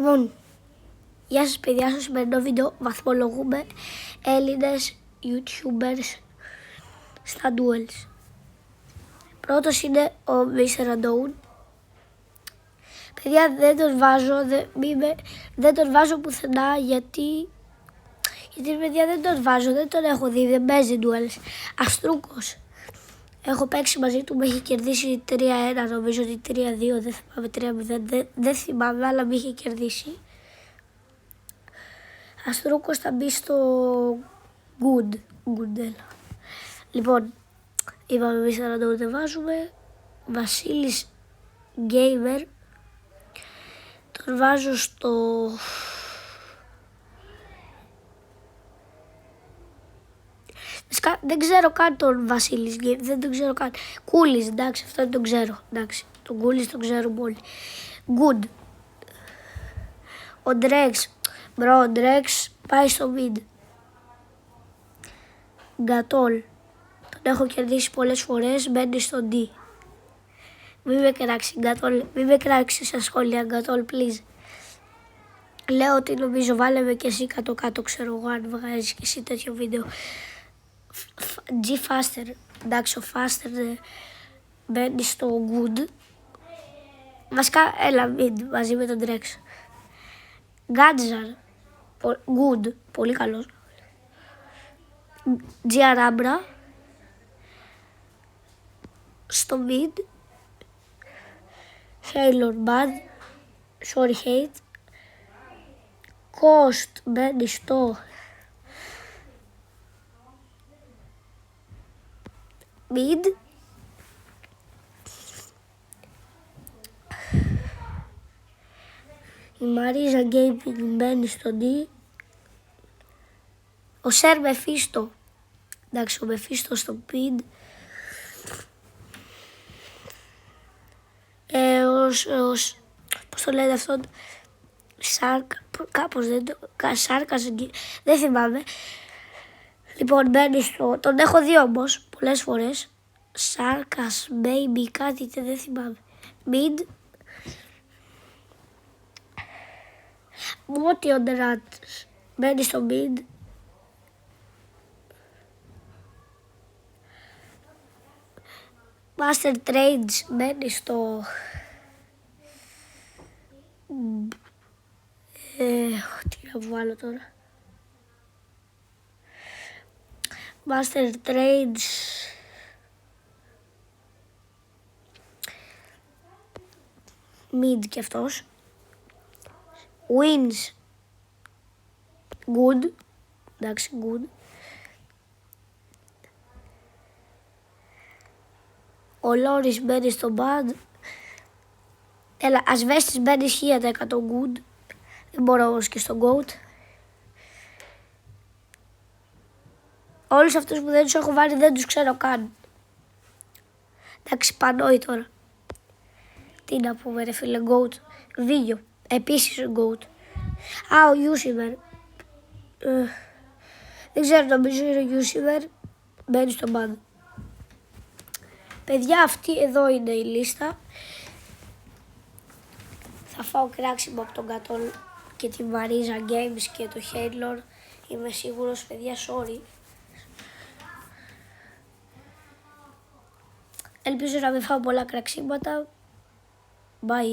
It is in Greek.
Λοιπόν, γεια σας παιδιά, στο σημερινό βίντεο βαθμολογούμε Έλληνες YouTubers στα duels. Πρώτος είναι ο Mr. Unknown. Παιδιά, δεν τον βάζω πουθενά γιατί παιδιά δεν τον βάζω, δεν τον έχω δει, δεν παίζει duels. Αστρούκος. Έχω παίξει μαζί του, με έχει κερδίσει 3-1, νομίζω ότι 3-2, δεν θυμάμαι, 3-0, δεν θυμάμαι, αλλά με είχε κερδίσει. Αστρούκος θα μπει στο Good. Λοιπόν, είπαμε εμείς να το βάζουμε. Βασίλης Gamer, τον βάζω στο... Δεν ξέρω καν τον Βασίλης Gamer, δεν τον ξέρω καν. Κούλης, εντάξει, αυτό δεν τον ξέρω, εντάξει. Τον Κούλης τον ξέρουμε όλοι. Good. Ο Drex, ο Drex πάει στο mid. Γκατόλ, τον έχω κερδίσει πολλές φορές, μπαίνει στο D. Μην με κράξει, Γκατόλ, μην με κράξει στα σχόλια, Γκατόλ, please. Λέω ότι νομίζω, βάλε με και εσύ κάτω-κάτω, ξέρω εγώ, αν βγάζεις και εσύ τέτοιο βίντεο. G Faster, εντάξει, ο Faster μπαίνει στο Good. Βασικά, έλα mid μαζί με τον Drex. Γκάτζαρ, Good, πολύ καλός. Giarambra στο mid. Sailor Bad, sorry hate. Cost μπαίνει στο mid. Η Μαρίζα Gaming μπαίνει στο D. Ο Σερ Μεφίστο, εντάξει, ο Μεφίστο στο mid. Πώς το λένε αυτόν, κάπως Σάρκας, δεν θυμάμαι. Λοιπόν, μπαίνει στο, τον έχω δει όμως πολλές φορές. Σάρκας, baby, κάτι, δεν θυμάμαι. Mid. Μότιον Rat μπαίνει στο mid. Master Trades μπαίνει στο... τι να βάλω τώρα. Master Trades. Mid και αυτός. Wins. Good. Εντάξει, good. Ο Λόρις μπαίνει στο bad. Έλα, Ασβέστης μπαίνει 1000% good. Δεν μπορώ όμως και στο goat. Όλους αυτούς που δεν τους έχω βάλει δεν τους ξέρω καν. Εντάξει, πανόη τώρα. Τι να πούμε ρε φίλε, goat. Βίγιο, επίσης goat. Α, ο Ιούσιμερ. Δεν ξέρω, νομίζω είναι ο Ιούσιμερ. Μπαίνει στο bad. Παιδιά, αυτή εδώ είναι η λίστα. Θα φάω κράξιμο από τον Γκατόλ και τη Μαρίζα Games και το Halo. Είμαι σίγουρος, παιδιά, sorry. Ελπίζω να μην φάω πολλά κραξίματα. Bye.